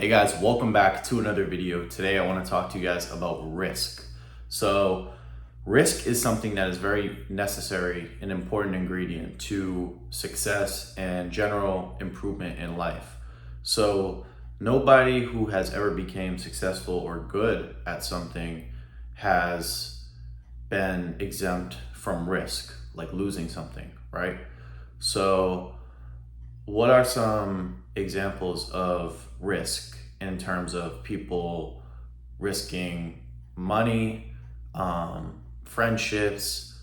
Hey guys, welcome back to another video. Today I want to talk to you guys about risk. So risk is something that is very necessary and important ingredient to success and general improvement in life. So nobody who has ever became successful or good at something has been exempt from risk, like losing something, right? So what are some examples of risk in terms of people risking money, friendships,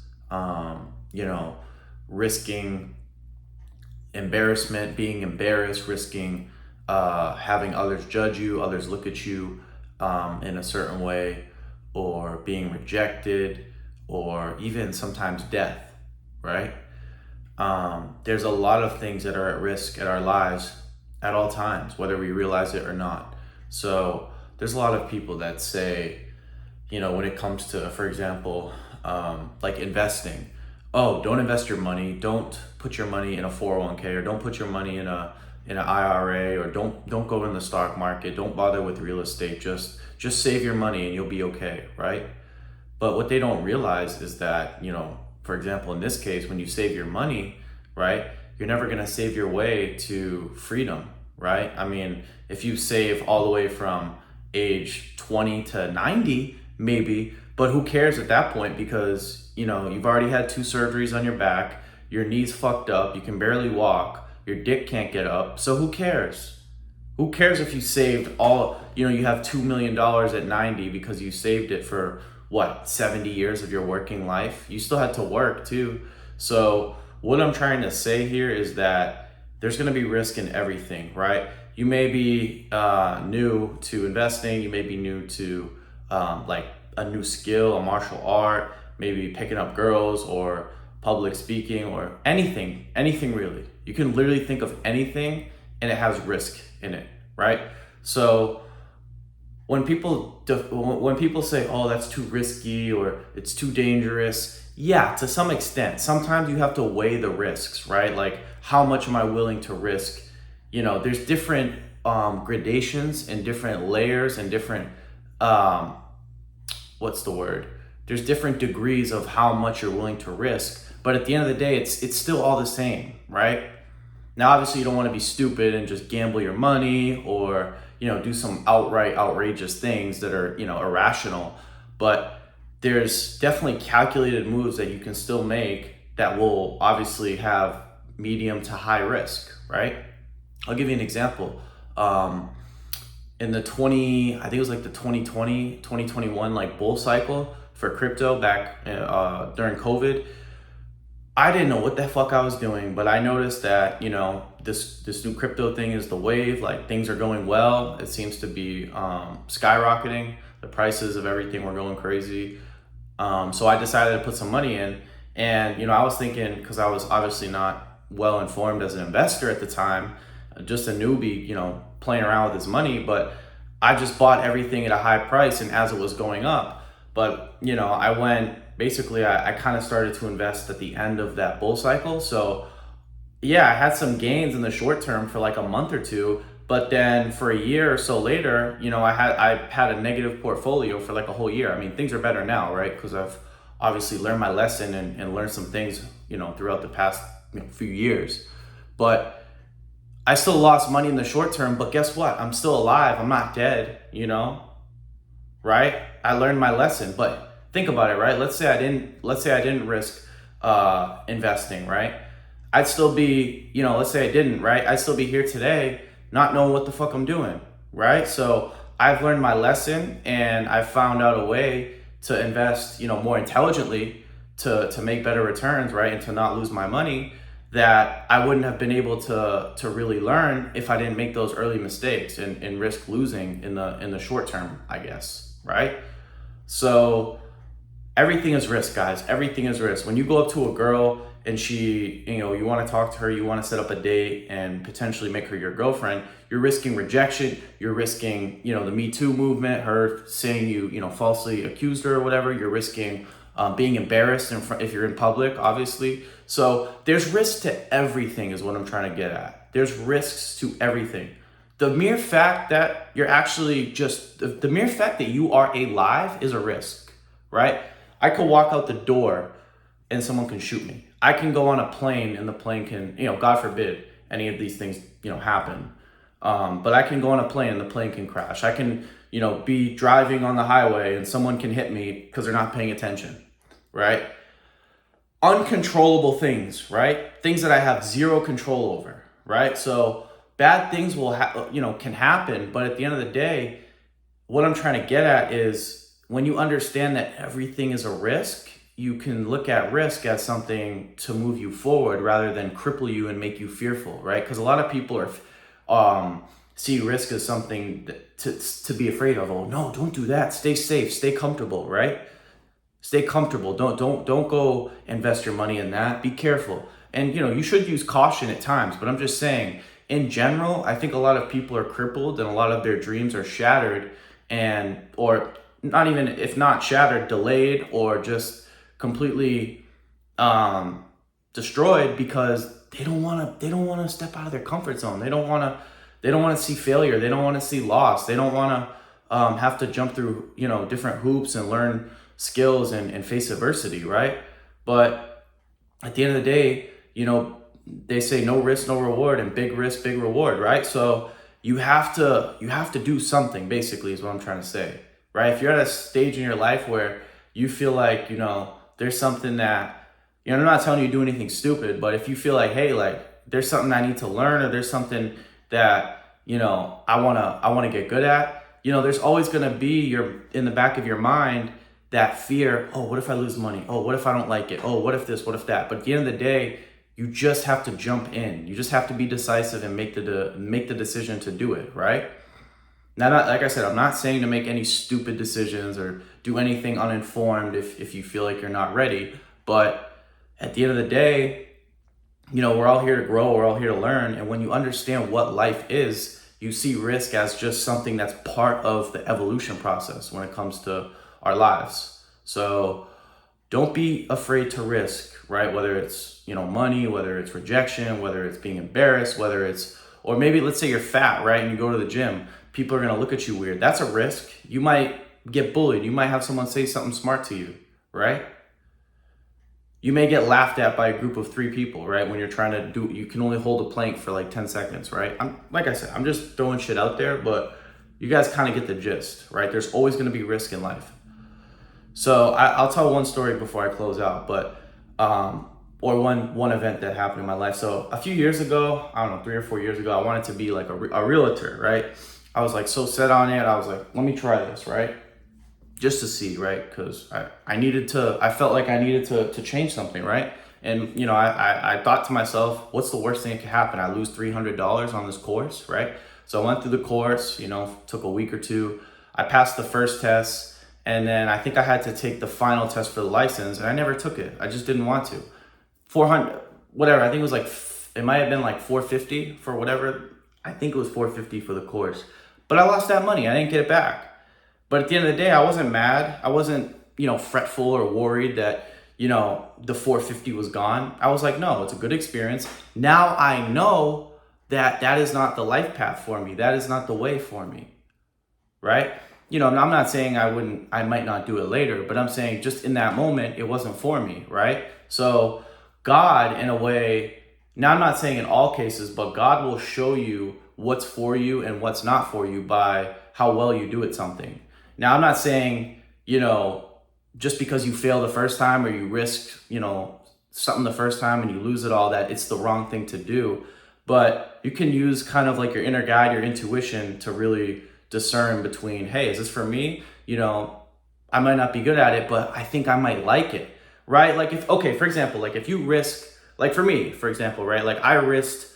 risking embarrassment, being embarrassed, risking having others judge you, others look at you in a certain way, or being rejected, or even sometimes death, right? There's a lot of things that are at risk in our lives at all times, whether we realize it or not. So there's a lot of people that say, when it comes to, for example, like investing, oh, don't invest your money. Don't put your money in a 401k, or don't put your money in an IRA, or don't go in the stock market. Don't bother with real estate. Just save your money and you'll be okay, right? But what they don't realize is that, for example, in this case, when you save your money, right, you're never going to save your way to freedom, right? I mean, if you save all the way from age 20 to 90, maybe, but who cares at that point? Because, you've already had 2 surgeries on your back, your knee's fucked up, you can barely walk, your dick can't get up. So who cares? Who cares if you saved you have $2 million at 90 because you saved it for 70 years of your working life? You still had to work too. So what I'm trying to say here is that there's going to be risk in everything, right? You may be new to investing. You may be new to like a new skill, a martial art, maybe picking up girls or public speaking or anything really. You can literally think of anything and it has risk in it, right? So when people say, oh, that's too risky or it's too dangerous, yeah, to some extent. Sometimes you have to weigh the risks, right? Like, how much am I willing to risk? There's different gradations and different layers and different, There's different degrees of how much you're willing to risk. But at the end of the day, it's still all the same, right? Now, obviously, you don't want to be stupid and just gamble your money or, do some outright outrageous things that are, irrational. But there's definitely calculated moves that you can still make that will obviously have medium to high risk, right? I'll give you an example. In the 2021 like bull cycle for crypto back during COVID, I didn't know what the fuck I was doing, but I noticed that, this new crypto thing is the wave, like things are going well. It seems to be skyrocketing. The prices of everything were going crazy. So I decided to put some money in, and, I was thinking, because I was obviously not well informed as an investor at the time, just a newbie, playing around with his money, but I just bought everything at a high price and as it was going up. But, I kind of started to invest at the end of that bull cycle. So yeah, I had some gains in the short term for like a month or two, but then for a year or so later, I had a negative portfolio for like a whole year. I mean, things are better now, right? Because I've obviously learned my lesson and learned some things, throughout the past few years. But I still lost money in the short term, but guess what? I'm still alive. I'm not dead, right? I learned my lesson. But think about it, right? Let's say I didn't risk investing, right? I'd still be, let's say I didn't, right? I'd still be here today not knowing what the fuck I'm doing, right? So I've learned my lesson and I found out a way to invest, more intelligently to make better returns, right? And to not lose my money that I wouldn't have been able to really learn if I didn't make those early mistakes and risk losing in the short term, I guess, right? So everything is risk, guys. Everything is risk. When you go up to a girl and she, you want to talk to her, you want to set up a date and potentially make her your girlfriend, you're risking rejection. You're risking, the Me Too movement, her saying you falsely accused her or whatever. You're risking being embarrassed if you're in public, obviously. So there's risk to everything is what I'm trying to get at. There's risks to everything. the mere fact that you're actually just, the mere fact that you are alive is a risk, right? I could walk out the door and someone can shoot me. I can go on a plane and the plane can, God forbid any of these things, happen. But I can go on a plane and the plane can crash. I can, be driving on the highway and someone can hit me because they're not paying attention, right? Uncontrollable things, right? Things that I have zero control over, right? So bad things will can happen, but at the end of the day, what I'm trying to get at is when you understand that everything is a risk, you can look at risk as something to move you forward rather than cripple you and make you fearful, right? Because a lot of people are see risk as something to be afraid of. Oh no, don't do that. Stay safe, stay comfortable, right? Stay comfortable. Don't go invest your money in that. Be careful. And you should use caution at times, but I'm just saying, in general, I think a lot of people are crippled and a lot of their dreams are shattered or not even, if not shattered, delayed or just completely destroyed because they don't want to step out of their comfort zone. They don't want to see failure. They don't want to see loss. They don't want to have to jump through, different hoops and learn skills and face adversity, right? But at the end of the day, they say no risk, no reward, and big risk, big reward, right? So you have to do something, basically, is what I'm trying to say, right? If you're at a stage in your life where you feel like, there's something that, I'm not telling you to do anything stupid, but if you feel like, hey, like there's something I need to learn or there's something that, I want to get good at, there's always going to be in the back of your mind that fear. Oh, what if I lose money? Oh, what if I don't like it? Oh, what if this, what if that? But at the end of the day, you just have to jump in. You just have to be decisive and make the decision to do it, right? Now, like I said, I'm not saying to make any stupid decisions or do anything uninformed if you feel like you're not ready. But at the end of the day, we're all here to grow. We're all here to learn. And when you understand what life is, you see risk as just something that's part of the evolution process when it comes to our lives. So don't be afraid to risk, right? Whether it's, money, whether it's rejection, whether it's being embarrassed, or maybe let's say you're fat, right? And you go to the gym, people are going to look at you weird. That's a risk. You might get bullied. You might have someone say something smart to you, right? You may get laughed at by a group of 3 people, right? When you're trying to you can only hold a plank for like 10 seconds, right? Like I said, I'm just throwing shit out there, but you guys kind of get the gist, right? There's always going to be risk in life. So I'll tell one story before I close out, but or one event that happened in my life. So a few years ago, I don't know, 3 or 4 years ago, I wanted to be like a realtor, right? I was like so set on it. I was like, let me try this, right? Just to see, right? Because I felt like I needed to change something, right? And I thought to myself, what's the worst thing that could happen? I lose $300 on this course, right? So I went through the course, took a week or two. I passed the first test. And then I think I had to take the final test for the license, and I never took it. I just didn't want to. 400, whatever. I think it was it might have been like 450 for whatever. I think it was 450 for the course. But I lost that money. I didn't get it back. But at the end of the day, I wasn't mad. I wasn't, fretful or worried that, the 450 was gone. I was like, no, it's a good experience. Now I know that is not the life path for me. That is not the way for me, right? I'm not saying I might not do it later, but I'm saying just in that moment, it wasn't for me, right? So God, in a way, now I'm not saying in all cases, but God will show you what's for you and what's not for you by how well you do at something. Now, I'm not saying, just because you fail the first time or you risk, something the first time and you lose it all, that it's the wrong thing to do. But you can use kind of like your inner guide, your intuition to really discern between, hey, is this for me? I might not be good at it, but I think I might like it, right? Like for example, like if you risk, like for me, for example, right? Like I risked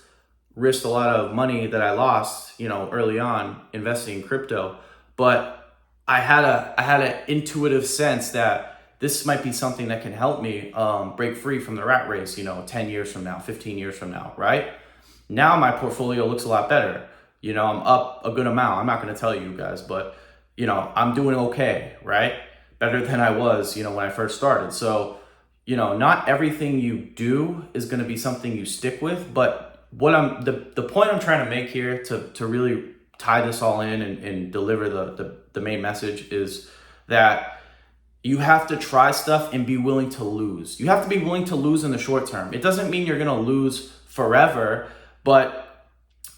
a lot of money that I lost, early on investing in crypto, but I had an intuitive sense that this might be something that can help me break free from the rat race, 10 years from now, 15 years from now, right? Now my portfolio looks a lot better. I'm up a good amount. I'm not going to tell you guys, but, I'm doing okay, right? Better than I was, when I first started. So, not everything you do is going to be something you stick with, but the point I'm trying to make here to really tie this all in and deliver the main message is that you have to try stuff and be willing to lose. You have to be willing to lose in the short term. It doesn't mean you're gonna lose forever, but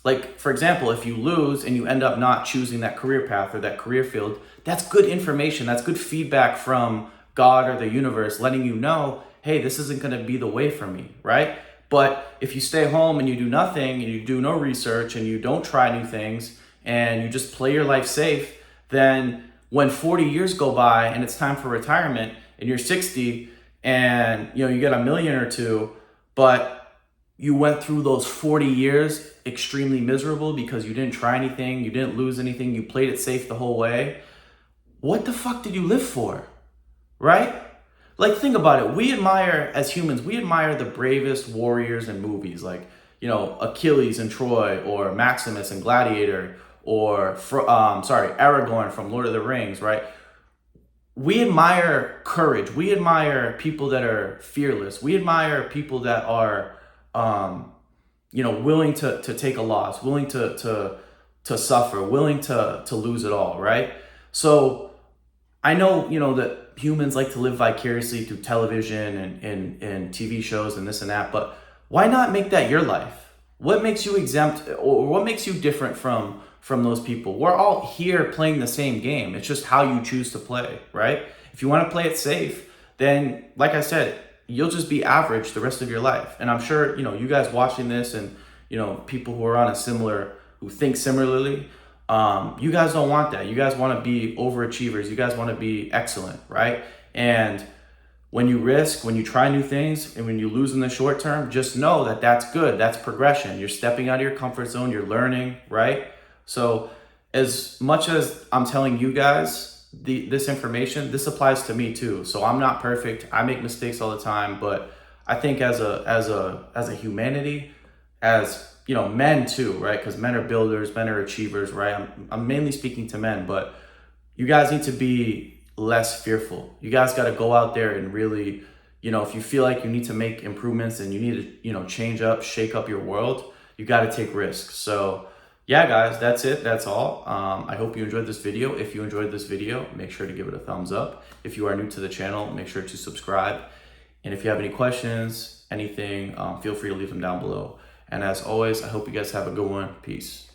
like, for example, if you lose and you end up not choosing that career path or that career field, that's good information. That's good feedback from God or the universe letting you know, hey, this isn't gonna be the way for me, right? But if you stay home and you do nothing and you do no research and you don't try new things and you just play your life safe, then when 40 years go by and it's time for retirement and you're 60 and you get $1 million or two, but you went through those 40 years extremely miserable because you didn't try anything, you didn't lose anything, you played it safe the whole way. What the fuck did you live for? Right? Like, think about it. We admire, as humans, we admire the bravest warriors in movies, like, Achilles and Troy, or Maximus and Gladiator, or Aragorn from Lord of the Rings, right? We admire courage. We admire people that are fearless. We admire people that are, willing to take a loss, willing to suffer, willing to lose it all, right? So I know, that humans like to live vicariously through television and TV shows and this and that, but why not make that your life? What makes you exempt, or what makes you different from those people? We're all here playing the same game. It's just how you choose to play, right? If you want to play it safe, then like I said, you'll just be average the rest of your life. And I'm sure, you guys watching this and, people who are who think similarly, you guys don't want that. You guys want to be overachievers. You guys want to be excellent, right? And when you risk, when you try new things, and when you lose in the short term, just know that that's good. That's progression. You're stepping out of your comfort zone. You're learning, right? So as much as I'm telling you guys this information, this applies to me too. So I'm not perfect. I make mistakes all the time, but I think as a humanity, as men too, right? Because men are builders, men are achievers, right? I'm mainly speaking to men, but you guys need to be less fearful. You guys got to go out there and really, if you feel like you need to make improvements and you need to, change up, shake up your world, you got to take risks. So yeah, guys, that's it. That's all. I hope you enjoyed this video. If you enjoyed this video, make sure to give it a thumbs up. If you are new to the channel, make sure to subscribe. And if you have any questions, anything, feel free to leave them down below. And as always, I hope you guys have a good one. Peace.